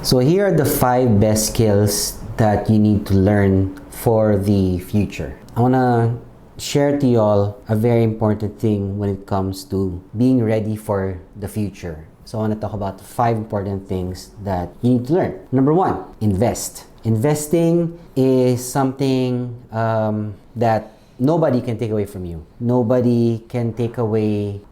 So here are the 5 best skills that you need to learn for the future. I wanna share to y'all a very important thing when it comes to being ready for the future. So I want to talk about 5 important things that you need to learn. Number 1, invest. Investing is something that nobody can take away from you. Nobody can take away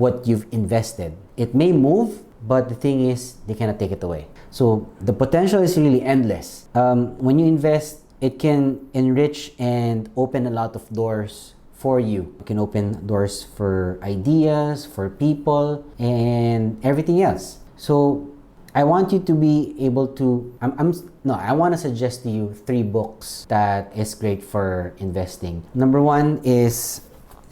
what you've invested. It may move, but the thing is, they cannot take it away. So the potential is really endless. When you invest, it can enrich and open a lot of doors for you. It can open doors for ideas, for people, and everything else. So I want you to be able to, I want to suggest to you 3 books that is great for investing. Number 1 is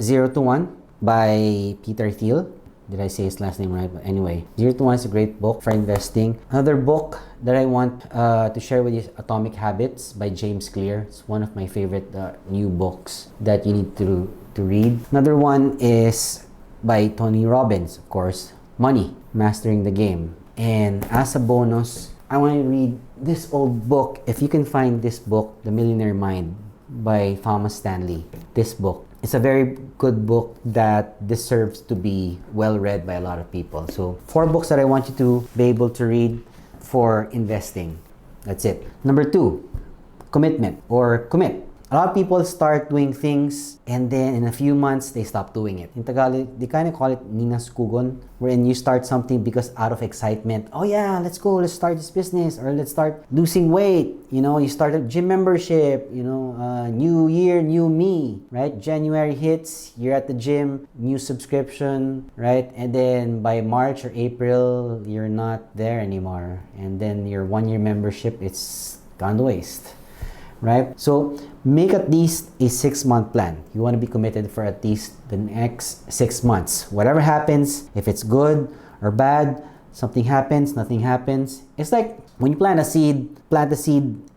0 to 1 by Peter Thiel. Did I say his last name right? But anyway, 0 to 1 is a great book for investing. Another book that I want to share with you is Atomic Habits by James Clear. It's one of my favorite new books that you need to read. Another one is by Tony Robbins, of course, Money, Mastering the Game. And as a bonus, I want you to read this old book. If you can find this book, The Millionaire Mind by Thomas Stanley. This book. It's a very good book that deserves to be well read by a lot of people. So 4 books that I want you to be able to read for investing. That's it. Number 2, commitment or commit. A lot of people start doing things and then in a few months they stop doing it. In Tagalog, they kind of call it ninaskugon, wherein you start something because out of excitement. Oh yeah, let's go, let's start this business, or let's start losing weight. You know, you start a gym membership, new year, new me, right? January hits, you're at the gym, new subscription, right? And then by March or April, you're not there anymore. And then your 1-year membership, it's gone to waste. Right? So make at least a 6-month plan. You want to be committed for at least the next 6 months. Whatever happens, if it's good or bad, something happens, nothing happens. It's like when you plant a seed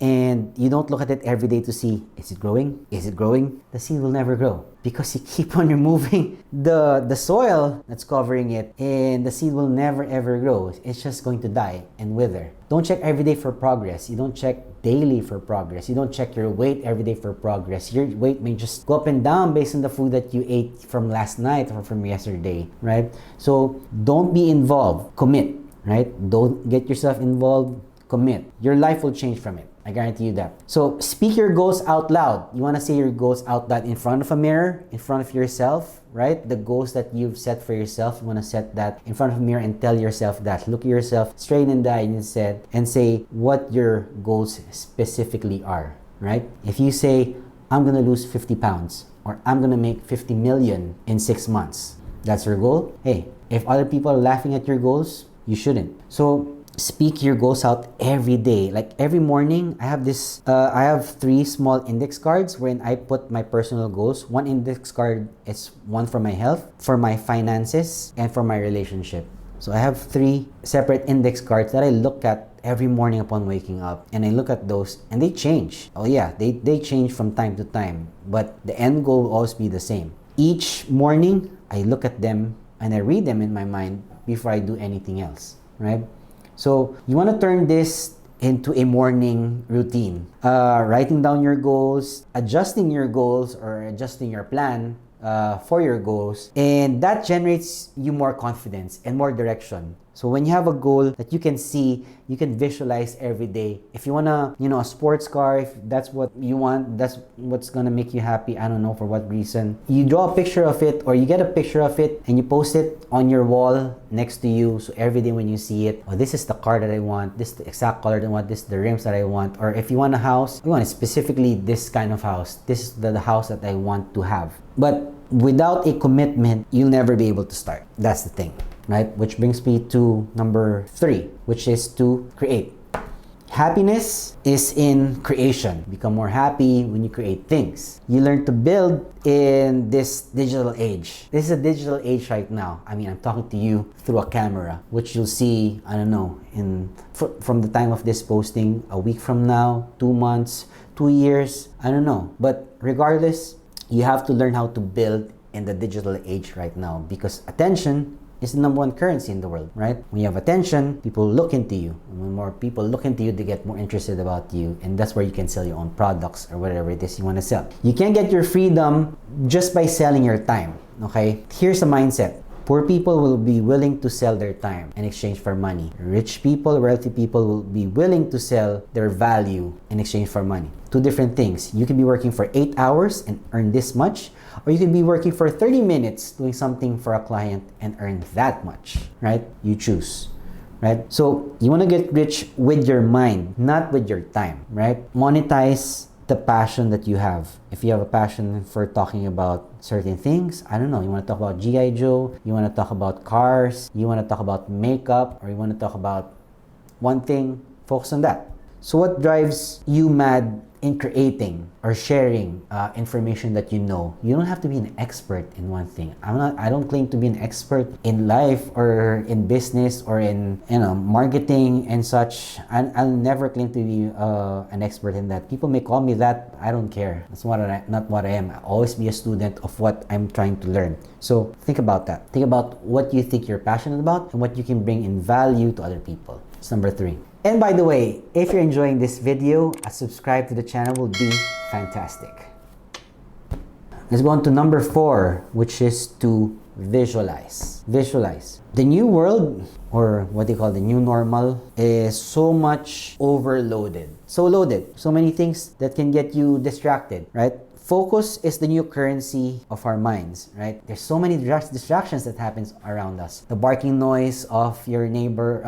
and you don't look at it every day to see, is it growing? Is it growing? The seed will never grow because you keep on removing the soil that's covering it, and the seed will never ever grow. It's just going to die and wither. Don't check every day for progress. You don't check daily for progress. You don't check your weight every day for progress. Your weight may just go up and down based on the food that you ate from last night or from yesterday, right? So don't be involved. Commit, right? Don't get yourself involved. Commit. Your life will change from it. I guarantee you that. So speak your goals out loud. You want to say your goals out loud in front of a mirror, in front of yourself, right? The goals that you've set for yourself, you want to set that in front of a mirror and tell yourself that. Look at yourself straight in the eye and say what your goals specifically are, right? If you say, I'm going to lose 50 pounds or I'm going to make 50 million in 6 months, that's your goal. Hey, if other people are laughing at your goals, you shouldn't. So speak your goals out every day. Like every morning, I have 3 small index cards wherein I put my personal goals. 1 index card is one for my health, for my finances, and for my relationship. So I have 3 separate index cards that I look at every morning upon waking up, and I look at those and they change. Oh yeah, they change from time to time, but the end goal will always be the same. Each morning, I look at them and I read them in my mind before I do anything else, right? So you want to turn this into a morning routine. Writing down your goals, adjusting your goals or adjusting your plan for your goals, and that generates you more confidence and more direction. So when you have a goal that you can see, you can visualize every day. If you want a sports car, if that's what you want, that's what's gonna make you happy, I don't know for what reason. You draw a picture of it or you get a picture of it and you post it on your wall next to you. So every day when you see it, oh, this is the car that I want, this is the exact color that I want, this is the rims that I want. Or if you want a house, you want specifically this kind of house. This is the house that I want to have. But without a commitment, you'll never be able to start. That's the thing. Right? Which brings me to number 3, which is to create. Happiness is in creation. Become more happy when you create things. You learn to build in this digital age. This is a digital age right now. I mean, I'm talking to you through a camera, which you'll see, I don't know, from the time of this posting, a week from now, 2 months, 2 years, I don't know. But regardless, you have to learn how to build in the digital age right now, because attention is the number one currency in the world, right? When you have attention, people look into you. And when more people look into you, they get more interested about you, and that's where you can sell your own products or whatever it is you want to sell. You can't get your freedom just by selling your time, okay? Here's the mindset. Poor people will be willing to sell their time in exchange for money. Rich people, wealthy people will be willing to sell their value in exchange for money. Two different things. You can be working for 8 hours and earn this much, or you can be working for 30 minutes doing something for a client and earn that much, right? You choose, right? So you want to get rich with your mind, not with your time, right? Monetize the passion that you have. If you have a passion for talking about certain things, I don't know, you want to talk about G.I. Joe, you want to talk about cars, you want to talk about makeup, or you want to talk about one thing, focus on that. So what drives you mad in creating or sharing information that you know? You don't have to be an expert in one thing. I don't claim to be an expert in life or in business or in marketing and such. I'll never claim to be an expert in that. People may call me that. I don't care. That's not what I am. I'll always be a student of what I'm trying to learn. So think about that. Think about what you think you're passionate about and what you can bring in value to other people. It's number 3. And by the way, if you're enjoying this video, a subscribe to the channel will be fantastic. Let's go on to number 4, which is to visualize. Visualize. The new world, or what they call the new normal, is so much overloaded. So loaded. So many things that can get you distracted, right? Focus is the new currency of our minds, right? There's so many distractions that happens around us. The barking noise of your neighbor,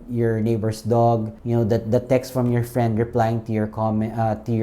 your neighbor's dog, the text from your friend replying to your comment, to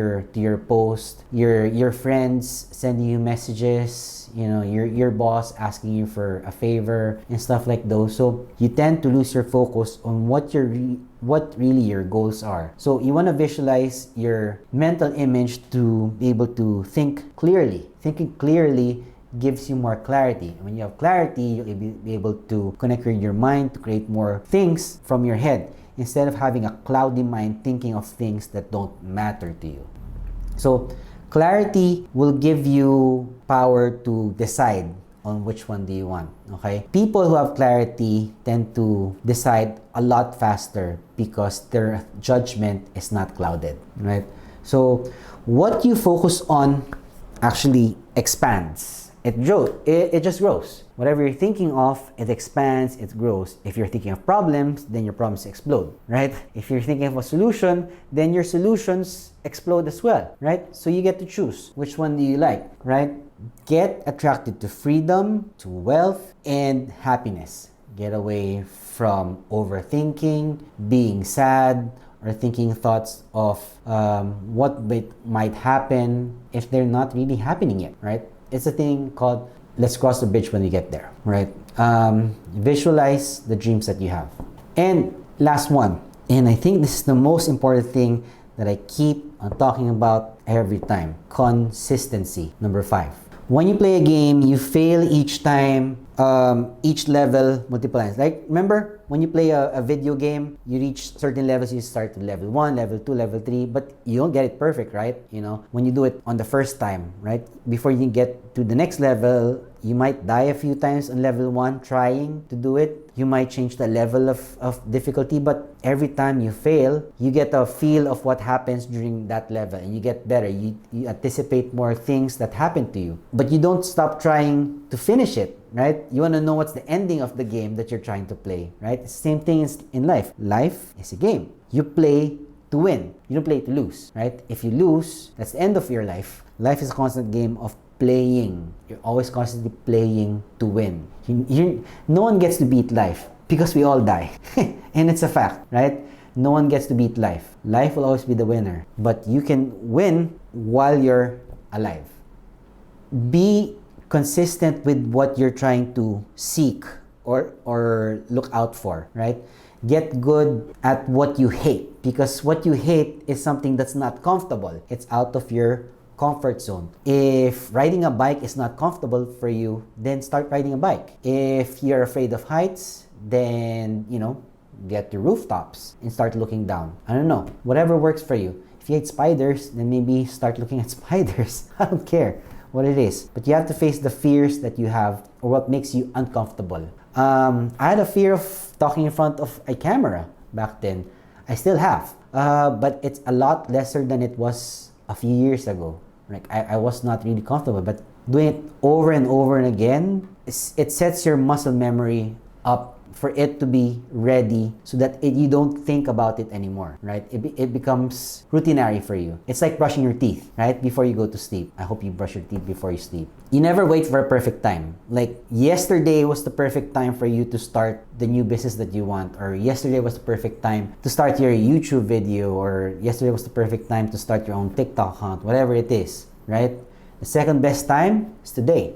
your post, your friends sending you messages, your boss asking you for a favor and stuff like those. So you tend to lose your focus on what really your goals are. So you want to visualize your mental image to be able to think clearly. Thinking clearly gives you more clarity. And when you have clarity, you'll be able to connect your mind to create more things from your head instead of having a cloudy mind thinking of things that don't matter to you. So clarity will give you power to decide on which one do you want, okay? People who have clarity tend to decide a lot faster because their judgment is not clouded, right? So what you focus on actually expands. It just grows. Whatever you're thinking of, it expands, it grows. If you're thinking of problems, then your problems explode, right? If you're thinking of a solution, then your solutions explode as well, right? So you get to choose which one do you like, right? Get attracted to freedom, to wealth, and happiness. Get away from overthinking, being sad, or thinking thoughts of what might happen if they're not really happening yet, right? It's a thing called let's cross the bridge when we get there, right? Visualize the dreams that you have. And last one, and I think this is the most important thing that I keep on talking about every time, consistency. Number 5. When you play a game, you fail each time, each level multiplies. Like, remember, when you play a video game, you reach certain levels, you start with level 1, level 2, level 3, but you don't get it perfect, right? When you do it on the first time, right? Before you get to the next level, you might die a few times on level 1 trying to do it. You might change the level of difficulty, but every time you fail, you get a feel of what happens during that level and you get better. You anticipate more things that happen to you, but you don't stop trying to finish it, right? You want to know what's the ending of the game that you're trying to play, right? It's the same thing is in life. Life is a game. You play to win. You don't play to lose, right? If you lose, that's the end of your life. Life is a constant game of playing. You're always constantly playing to win. No one gets to beat life because we all die. And it's a fact, right? No one gets to beat life. Life will always be the winner. But you can win while you're alive. Be consistent with what you're trying to seek or look out for, right? Get good at what you hate, because what you hate is something that's not comfortable. It's out of your comfort zone. If riding a bike is not comfortable for you, then start riding a bike. If you're afraid of heights, then, get to rooftops and start looking down. I don't know. Whatever works for you. If you hate spiders, then maybe start looking at spiders. I don't care what it is. But you have to face the fears that you have or what makes you uncomfortable. I had a fear of talking in front of a camera back then. I still have, but it's a lot lesser than it was a few years ago. Like I was not really comfortable, but doing it over and over and again, it sets your muscle memory up for it to be ready so that you don't think about it anymore, right? It becomes routinary for you. It's like brushing your teeth, right? Before you go to sleep. I hope you brush your teeth before you sleep. You never wait for a perfect time. Like yesterday was the perfect time for you to start the new business that you want, or yesterday was the perfect time to start your YouTube video, or yesterday was the perfect time to start your own TikTok account, whatever it is, right? The second best time is today.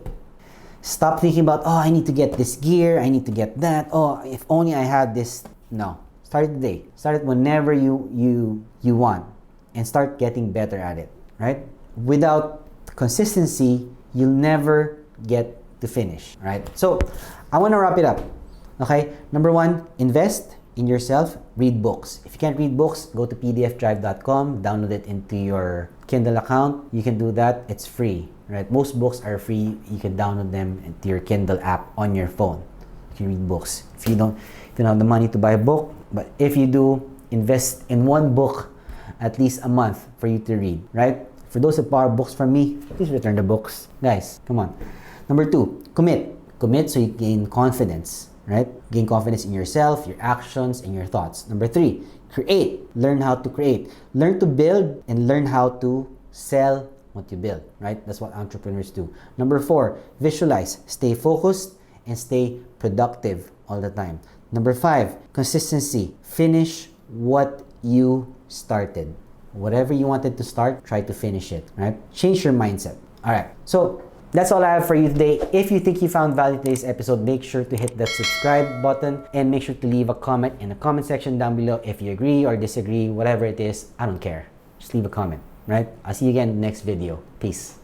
Stop thinking about, oh, I need to get this gear, I need to get that, oh, if only I had this. No. Start it today. Start it whenever you want, and start getting better at it, right? Without consistency, you'll never get to finish, right? So, I want to wrap it up, okay? Number one, invest in yourself, read books. If you can't read books, go to pdfdrive.com, download it into your Kindle account. You can do that. It's free, right? Most books are free. You can download them into your Kindle app on your phone. You can read books. If you don't have the money to buy a book, but if you do, invest in one book at least a month for you to read, right? For those that borrow books from me, please return the books. Guys, come on. Number two, commit. Commit so you gain confidence, right? Gain confidence in yourself, your actions, and your thoughts. Number three, create. Learn how to create. Learn to build and learn how to sell what you build, right? That's what entrepreneurs do. Number four, visualize. Stay focused and stay productive all the time. Number five, consistency. Finish what you started. Whatever you wanted to start, try to finish it, right? Change your mindset. All right. So that's all I have for you today. If you think you found value in today's episode, make sure to hit that subscribe button and make sure to leave a comment in the comment section down below. If you agree or disagree, whatever it is, I don't care. Just leave a comment, right? I'll see you again in the next video. Peace.